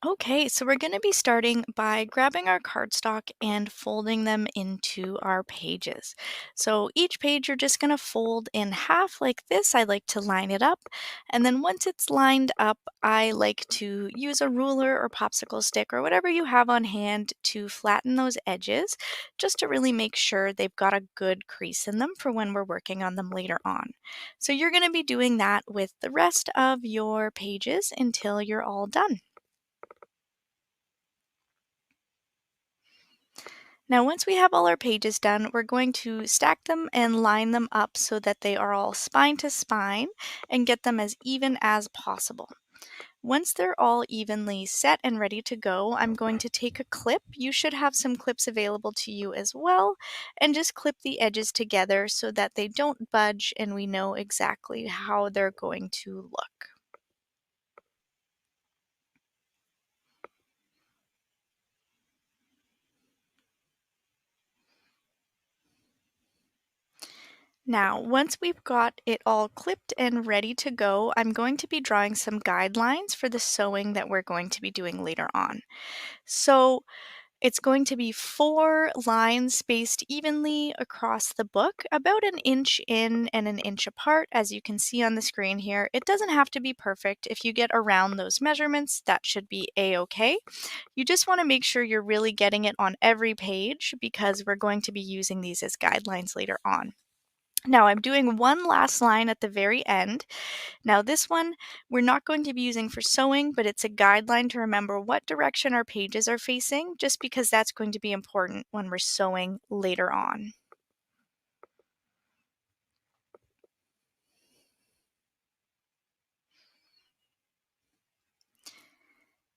Okay, so we're going to be starting by grabbing our cardstock and folding them into our pages. So each page you're just going to fold in half like this. I like to line it up. And then once it's lined up, I like to use a ruler or popsicle stick or whatever you have on hand to flatten those edges, just to really make sure they've got a good crease in them for when we're working on them later on. So you're going to be doing that with the rest of your pages until you're all done. Now, once we have all our pages done, we're going to stack them and line them up so that they are all spine to spine and get them as even as possible. Once they're all evenly set and ready to go, I'm going to take a clip. You should have some clips available to you as well, and just clip the edges together so that they don't budge and we know exactly how they're going to look. Now, once we've got it all clipped and ready to go, I'm going to be drawing some guidelines for the sewing that we're going to be doing later on. So it's going to be 4 lines spaced evenly across the book, about an inch in and an inch apart, as you can see on the screen here. It doesn't have to be perfect. If you get around those measurements, that should be a-okay. You just want to make sure you're really getting it on every page because we're going to be using these as guidelines later on. Now I'm doing one last line at the very end. Now this one we're not going to be using for sewing, but it's a guideline to remember what direction our pages are facing, just because that's going to be important when we're sewing later on.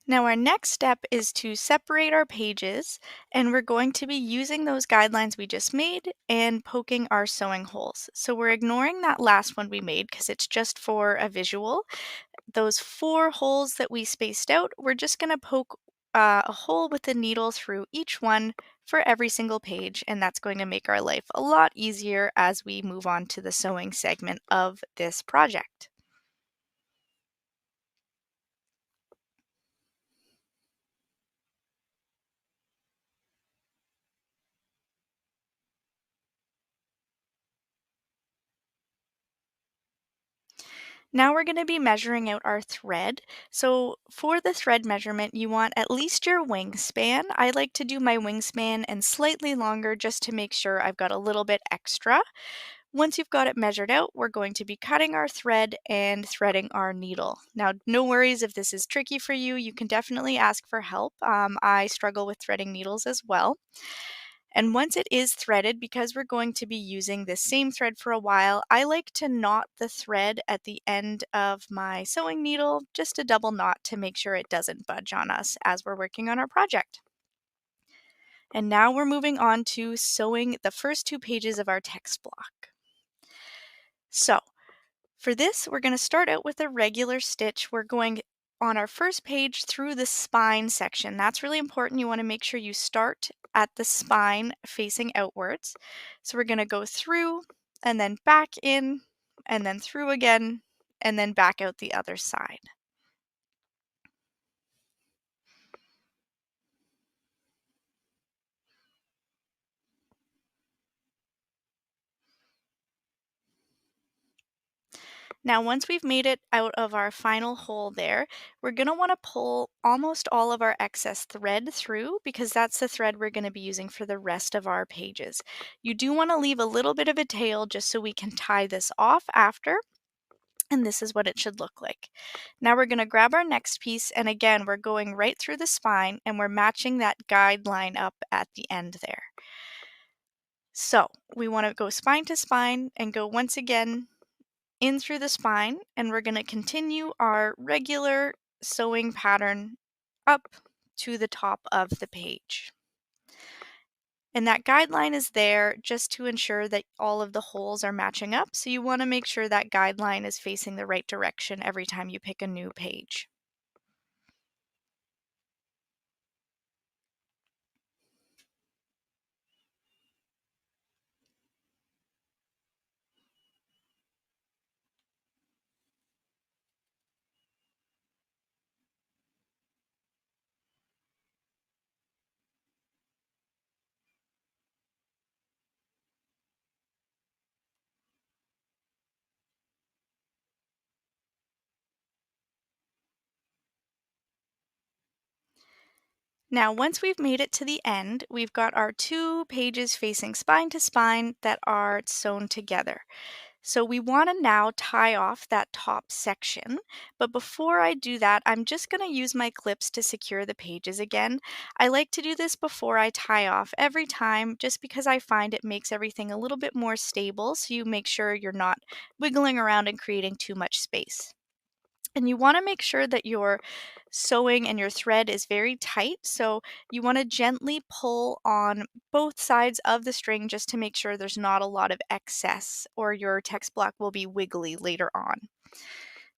Now our next step is to separate our pages, and we're going to be using those guidelines we just made and poking our sewing holes. So we're ignoring that last one we made because it's just for a visual. Those 4 holes that we spaced out, we're just going to poke a hole with the needle through each one for every single page, and that's going to make our life a lot easier as we move on to the sewing segment of this project. Now we're going to be measuring out our thread. So for the thread measurement, you want at least your wingspan. I like to do my wingspan and slightly longer just to make sure I've got a little bit extra. Once you've got it measured out, we're going to be cutting our thread and threading our needle. Now, no worries if this is tricky for you. You can definitely ask for help. I struggle with threading needles as well. And once it is threaded, because we're going to be using the same thread for a while, I like to knot the thread at the end of my sewing needle, just a double knot to make sure it doesn't budge on us as we're working on our project. And now we're moving on to sewing the first 2 pages of our text block. So for this, we're going to start out with a regular stitch. We're going on our first page through the spine section. That's really important. You want to make sure you start at the spine facing outwards. So we're going to go through and then back in and then through again and then back out the other side. Now, once we've made it out of our final hole there, we're going to want to pull almost all of our excess thread through because that's the thread we're going to be using for the rest of our pages. You do want to leave a little bit of a tail just so we can tie this off after. And this is what it should look like. Now we're going to grab our next piece, and again, we're going right through the spine and we're matching that guideline up at the end there. So we want to go spine to spine and go once again in through the spine, and we're going to continue our regular sewing pattern up to the top of the page. And that guideline is there just to ensure that all of the holes are matching up, so you want to make sure that guideline is facing the right direction every time you pick a new page. Now, once we've made it to the end, we've got our two pages facing spine to spine that are sewn together. So we want to now tie off that top section, but before I do that, I'm just going to use my clips to secure the pages again. I like to do this before I tie off every time just because I find it makes everything a little bit more stable, so you make sure you're not wiggling around and creating too much space. And you want to make sure that your sewing and your thread is very tight. So you want to gently pull on both sides of the string just to make sure there's not a lot of excess, or your text block will be wiggly later on.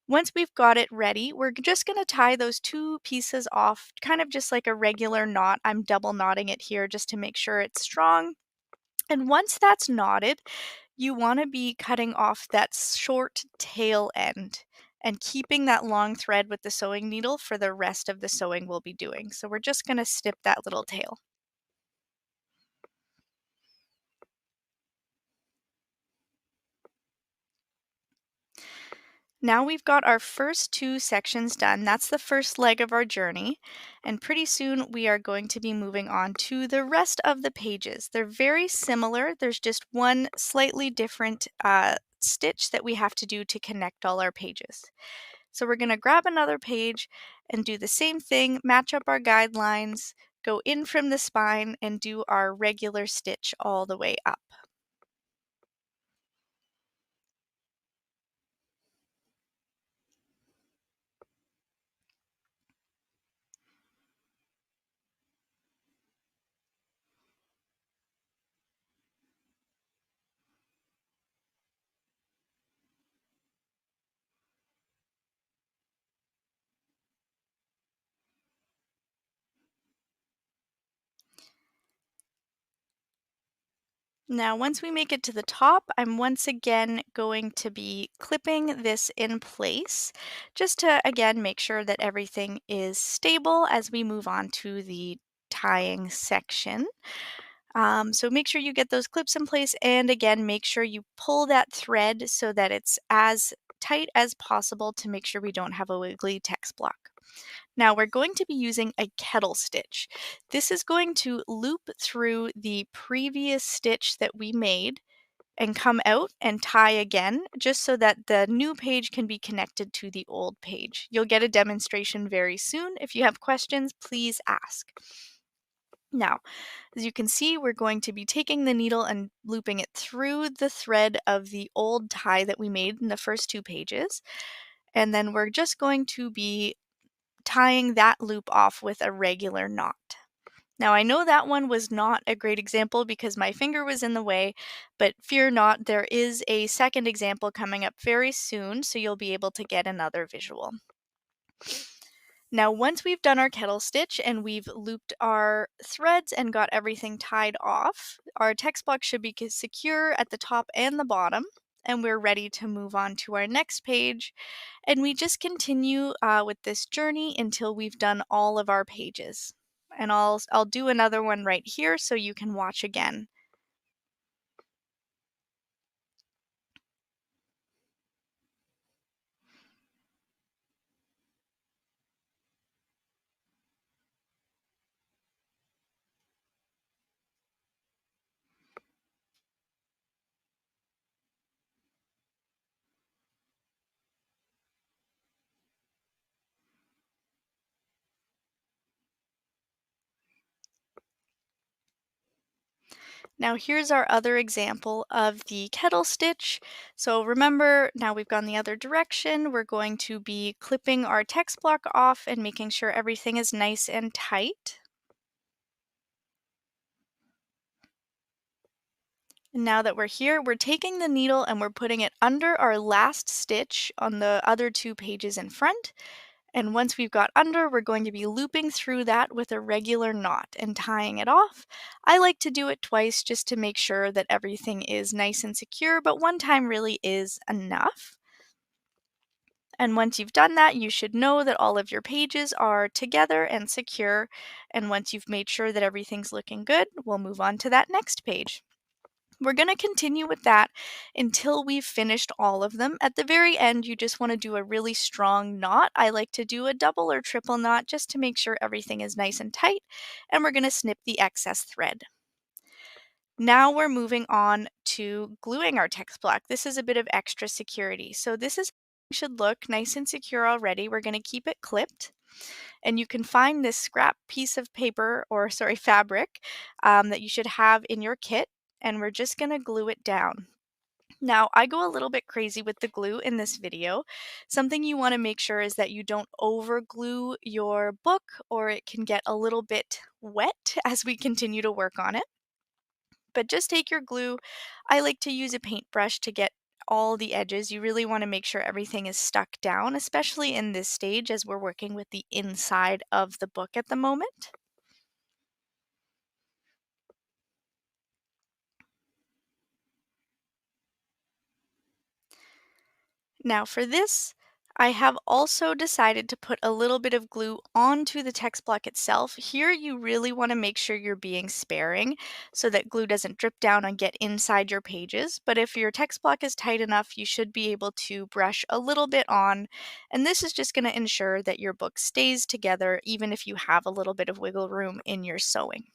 Once we've got it ready, we're just going to tie those two pieces off, kind of just like a regular knot. I'm double knotting it here just to make sure it's strong. And once that's knotted, you want to be cutting off that short tail end and keeping that long thread with the sewing needle for the rest of the sewing we'll be doing. So we're just going to snip that little tail. Now we've got our first two sections done. That's the first leg of our journey. And pretty soon we are going to be moving on to the rest of the pages. They're very similar. There's just one slightly different stitch that we have to do to connect all our pages. So we're going to grab another page and do the same thing, match up our guidelines, go in from the spine, and do our regular stitch all the way up. Now, once we make it to the top, I'm once again going to be clipping this in place, just to, again, make sure that everything is stable as we move on to the tying section. So make sure you get those clips in place, and again, make sure you pull that thread so that it's as tight as possible to make sure we don't have a wiggly text block. Now we're going to be using a kettle stitch. This is going to loop through the previous stitch that we made and come out and tie again, just so that the new page can be connected to the old page. You'll get a demonstration very soon. If you have questions, please ask. Now, as you can see, we're going to be taking the needle and looping it through the thread of the old tie that we made in the first two pages. And then we're just going to be tying that loop off with a regular knot. Now I know that one was not a great example because my finger was in the way, but fear not, there is a second example coming up very soon, so you'll be able to get another visual. Now once we've done our kettle stitch and we've looped our threads and got everything tied off, our text block should be secure at the top and the bottom, and we're ready to move on to our next page. And we just continue with this journey until we've done all of our pages. And I'll do another one right here so you can watch again. Now here's our other example of the kettle stitch. So remember, now we've gone the other direction. We're going to be clipping our text block off and making sure everything is nice and tight. And now that we're here, we're taking the needle and we're putting it under our last stitch on the other two pages in front. And once we've got under, we're going to be looping through that with a regular knot and tying it off. I like to do it twice just to make sure that everything is nice and secure, but one time really is enough. And once you've done that, you should know that all of your pages are together and secure. And once you've made sure that everything's looking good, we'll move on to that next page. We're going to continue with that until we've finished all of them. At the very end, you just want to do a really strong knot. I like to do a double or triple knot just to make sure everything is nice and tight, and we're going to snip the excess thread. Now we're moving on to gluing our text block. This is a bit of extra security. So this is should look nice and secure already. We're going to keep it clipped, and you can find this scrap piece of paper, or sorry, fabric, that you should have in your kit, and we're just going to glue it down. Now, I go a little bit crazy with the glue in this video. Something you want to make sure is that you don't over glue your book, or it can get a little bit wet as we continue to work on it. But just take your glue. I like to use a paintbrush to get all the edges. You really want to make sure everything is stuck down, especially in this stage as we're working with the inside of the book at the moment. Now for this, I have also decided to put a little bit of glue onto the text block itself. Here you really want to make sure you're being sparing so that glue doesn't drip down and get inside your pages. But if your text block is tight enough, you should be able to brush a little bit on. And this is just going to ensure that your book stays together even if you have a little bit of wiggle room in your sewing.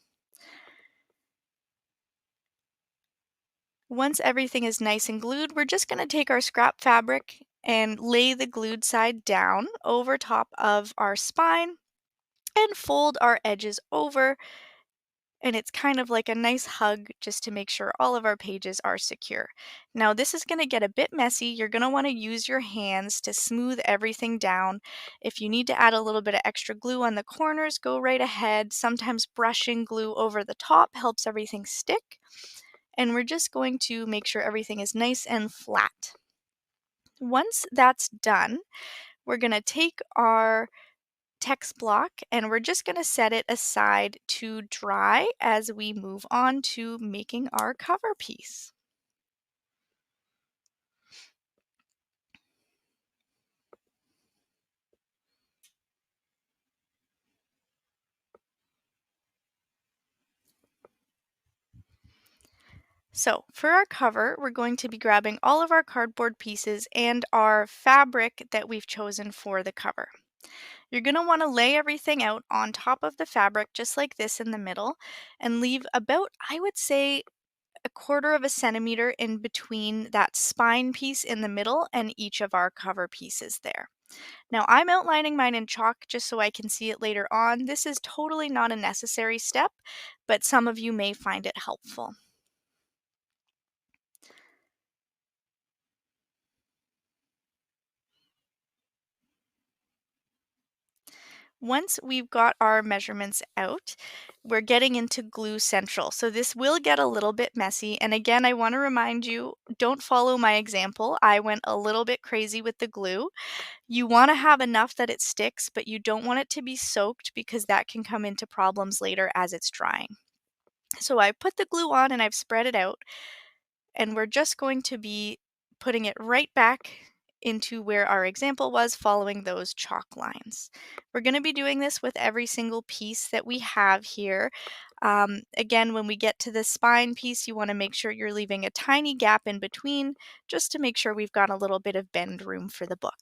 Once everything is nice and glued, we're just going to take our scrap fabric and lay the glued side down over top of our spine and fold our edges over. And it's kind of like a nice hug just to make sure all of our pages are secure. Now this is going to get a bit messy. You're going to want to use your hands to smooth everything down. If you need to add a little bit of extra glue on the corners, go right ahead. Sometimes brushing glue over the top helps everything stick. And we're just going to make sure everything is nice and flat. Once that's done, we're going to take our text block and we're just going to set it aside to dry as we move on to making our cover piece. So for our cover, we're going to be grabbing all of our cardboard pieces and our fabric that we've chosen for the cover. You're going to want to lay everything out on top of the fabric just like this in the middle and leave about, I would say, a quarter of a centimeter in between that spine piece in the middle and each of our cover pieces there. Now I'm outlining mine in chalk just so I can see it later on. This is totally not a necessary step, but some of you may find it helpful. Once we've got our measurements out, we're getting into glue central. So this will get a little bit messy. And again, I want to remind you, don't follow my example. I went a little bit crazy with the glue. You want to have enough that it sticks, but you don't want it to be soaked because that can come into problems later as it's drying. So I put the glue on and I've spread it out, and we're just going to be putting it right back into where our example was, following those chalk lines. We're going to be doing this with every single piece that we have here. Again, when we get to the spine piece, you want to make sure you're leaving a tiny gap in between just to make sure we've got a little bit of bend room for the book.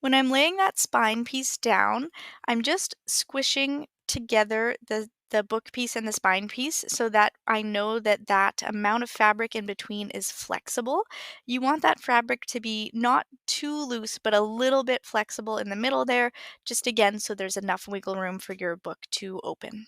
When I'm laying that spine piece down, I'm just squishing together the book piece and the spine piece so that I know that that amount of fabric in between is flexible. You want that fabric to be not too loose, but a little bit flexible in the middle there, just again so there's enough wiggle room for your book to open.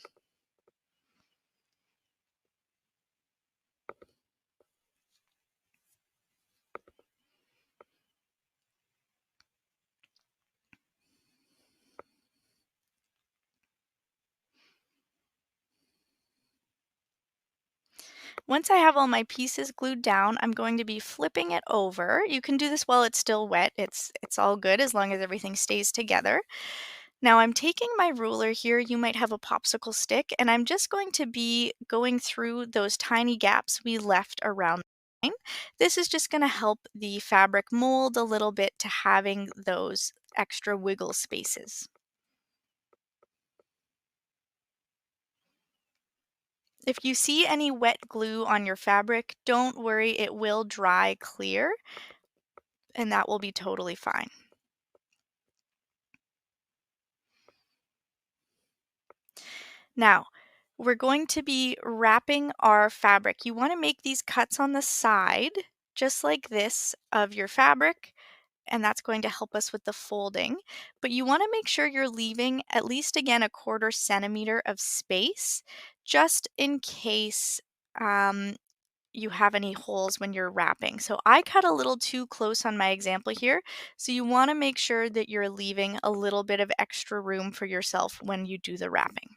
Once I have all my pieces glued down, I'm going to be flipping it over. You can do this while it's still wet. It's all good as long as everything stays together. Now I'm taking my ruler here, you might have a popsicle stick, and I'm just going to be going through those tiny gaps we left around the line. This is just going to help the fabric mold a little bit to having those extra wiggle spaces. If you see any wet glue on your fabric, don't worry, it will dry clear, and that will be totally fine. Now, we're going to be wrapping our fabric. You want to make these cuts on the side, just like this, of your fabric, and that's going to help us with the folding. But you want to make sure you're leaving at least, again, a 1/4 centimeter of space, just in case you have any holes when you're wrapping. So I cut a little too close on my example here, so you want to make sure that you're leaving a little bit of extra room for yourself when you do the wrapping.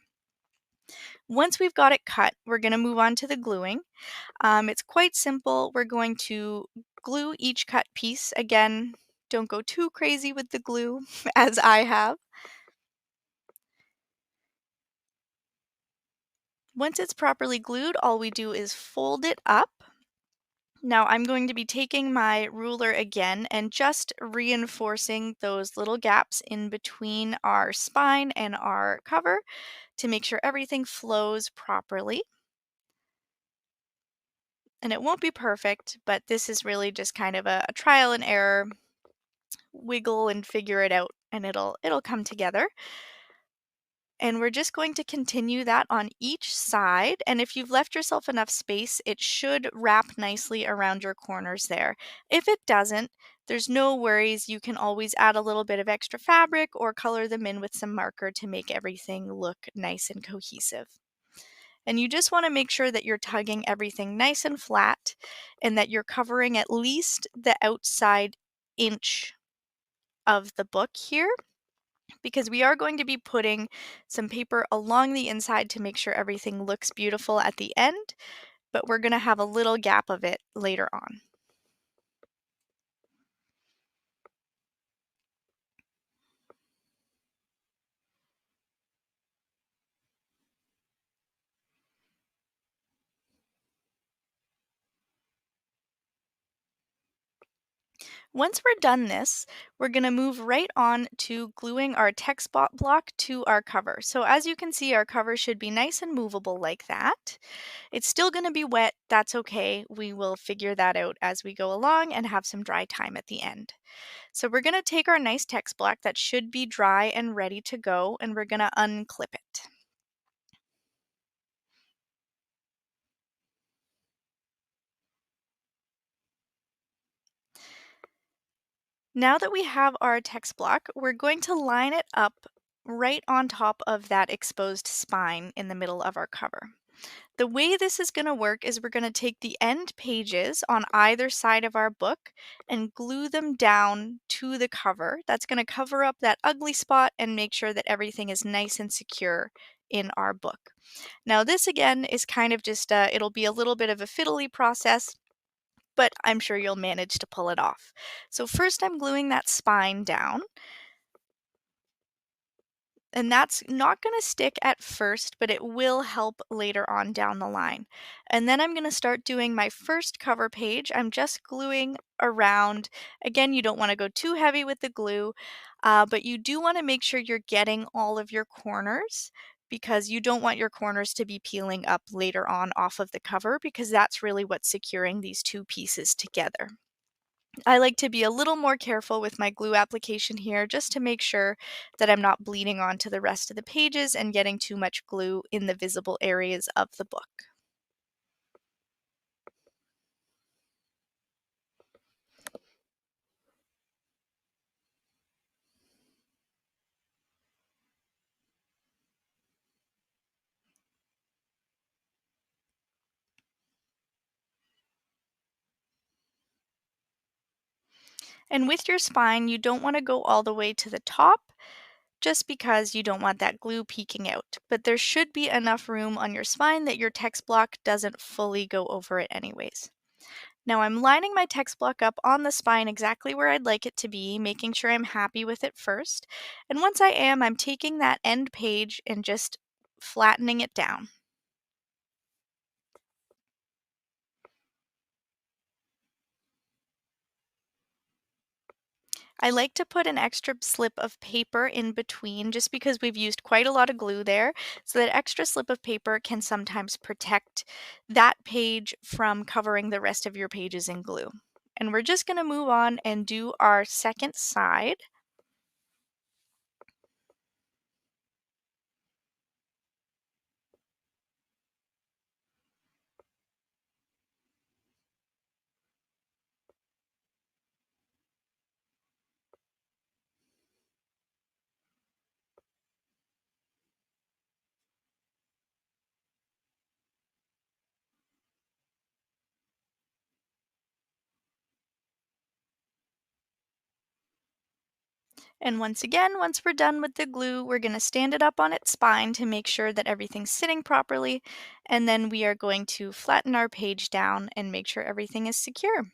Once we've got it cut, we're going to move on to the gluing. It's quite simple. We're going to glue each cut piece. Again, don't go too crazy with the glue, as I have. Once it's properly glued, all we do is fold it up. Now I'm going to be taking my ruler again and just reinforcing those little gaps in between our spine and our cover to make sure everything flows properly. And it won't be perfect, but this is really just kind of a trial and error, wiggle and figure it out, and it'll come together. And we're just going to continue that on each side. And if you've left yourself enough space, it should wrap nicely around your corners there. If it doesn't, there's no worries. You can always add a little bit of extra fabric or color them in with some marker to make everything look nice and cohesive. And you just want to make sure that you're tugging everything nice and flat and that you're covering at least the outside inch of the book here, because we are going to be putting some paper along the inside to make sure everything looks beautiful at the end, but we're going to have a little gap of it later on. Once we're done this, we're going to move right on to gluing our text block to our cover. So as you can see, our cover should be nice and movable like that. It's still going to be wet. That's okay. We will figure that out as we go along and have some dry time at the end. So we're going to take our nice text block that should be dry and ready to go, and we're going to unclip it. Now that we have our text block, we're going to line it up right on top of that exposed spine in the middle of our cover. The way this is going to work is we're going to take the end pages on either side of our book and glue them down to the cover. That's going to cover up that ugly spot and make sure that everything is nice and secure in our book. Now this again is kind of just, it'll be a little bit of a fiddly process, but I'm sure you'll manage to pull it off. So first I'm gluing that spine down. And that's not going to stick at first, but it will help later on down the line. And then I'm going to start doing my first cover page. I'm just gluing around. Again, you don't want to go too heavy with the glue, but you do want to make sure you're getting all of your corners, because you don't want your corners to be peeling up later on off of the cover, because that's really what's securing these two pieces together. I like to be a little more careful with my glue application here, just to make sure that I'm not bleeding onto the rest of the pages and getting too much glue in the visible areas of the book. And with your spine, you don't want to go all the way to the top. just because you don't want that glue peeking out. But there should be enough room on your spine that your text block doesn't fully go over it anyways. Now I'm lining my text block up on the spine exactly where I'd like it to be, making sure I'm happy with it first. And once I am, I'm taking that end page and just flattening it down. I like to put an extra slip of paper in between just because we've used quite a lot of glue there. So that extra slip of paper can sometimes protect that page from covering the rest of your pages in glue. And we're just going to move on and do our second side. And once again, once we're done with the glue, we're going to stand it up on its spine to make sure that everything's sitting properly. And then we are going to flatten our page down and make sure everything is secure.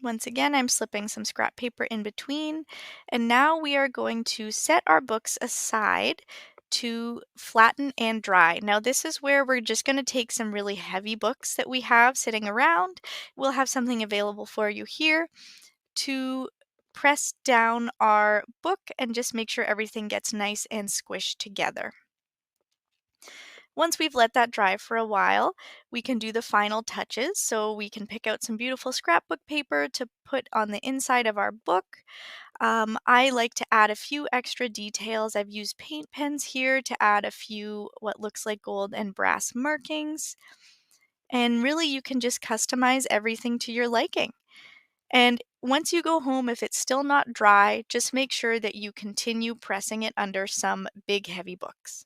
Once again, I'm slipping some scrap paper in between. And now we are going to set our books aside to flatten and dry. Now this is where we're just going to take some really heavy books that we have sitting around. We'll have something available for you here to press down our book and just make sure everything gets nice and squished together. Once we've let that dry for a while, we can do the final touches. So we can pick out some beautiful scrapbook paper to put on the inside of our book. I like to add a few extra details. I've used paint pens here to add a few what looks like gold and brass markings. And really, you can just customize everything to your liking. And once you go home, if it's still not dry, just make sure that you continue pressing it under some big heavy books.